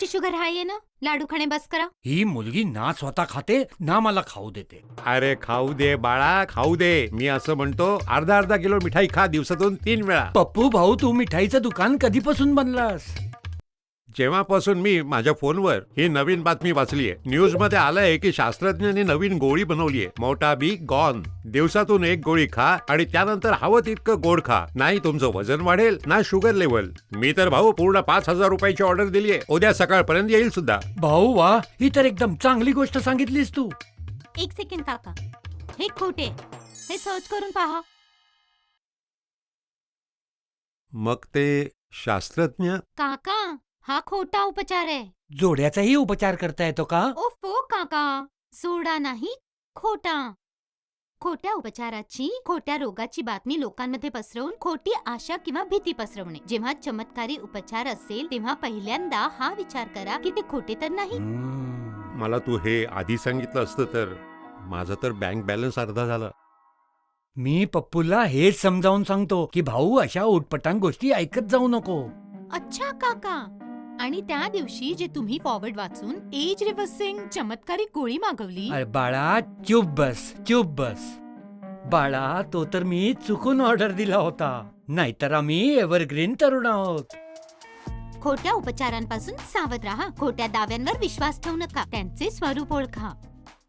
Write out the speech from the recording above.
तुमची शुगर हाय आहे ना, लाडू खाणे बस करा. ही मुलगी ना स्वतः खाते ना मला खाऊ देते. अरे खाऊ दे बाळा, खाऊ दे. मी असं म्हणतो अर्धा किलो मिठाई खा दिवसातून 3 वेळा. पप्पू भाऊ, तू मिठाईचं दुकान कधीपासून बनलास? जेव्हापासून मी माझ्या फोनवर ही नवीन बातमी वाचलीये, न्यूज मध्ये आलंय की शास्त्रज्ञांनी नवीन गोळी बनवलीये, मोटा बी गॉन. दिवसातून 1 गोळी खा आणि त्यानंतर हवं तितकं गोड खा. नाही तुमचं वजन वाढेल ना शुगर लेवल. मी तर भाऊ पूर्ण 5,000 रुपयाची ऑर्डर दिलीये. उद्या सकाळपर्यंत येईल सुद्धा. भाऊ वा, ही तर एकदम चांगली गोष्ट सांगितलीस तू. एक सेकंड काका, हे खोटे, हे सर्च करून पहा. मग ते शास्त्रज्ञ काका, हा खोटा उपचार आहे. जोड्याचाही उपचार करता येतो का? ओफो काका, सोडा नाही, खोटा. खोट्या उपचाराची, खोट्या रोगाची बातमी लोकांमध्ये पसरवून खोटी आशा किंवा भीती पसरवणे. जेव्हा चमत्कारी उपचार असेल तेव्हा पहिल्यांदा हा विचार करा की ते खोटे तर नाही. मला तू हे आधी सांगितलं असतं तर माझा तर बँक बॅलन्स अर्धा झाला. मी पप्पूला हेच समजावून सांगतो की भाऊ अशा उटपटांग गोष्टी ऐकत जाऊ नको. अच्छा काका, आणि त्या दिवशी जे तुम्ही फॉरवर्ड वाचून एज रिव्हर्सिंग चमत्कारी गोळी मागवली. अरे बाळा, चुप बस, चुप बस. बाळा, तो तर मी चुकून ऑर्डर दिला होता. नाहीतर आम्ही एव्हरग्रीन तरुण आहोत. खोट्या उपचारांपासून सावध राहा. खोट्या दाव्यांवर विश्वास ठेवू नका. त्यांचे स्वरूप ओळखा.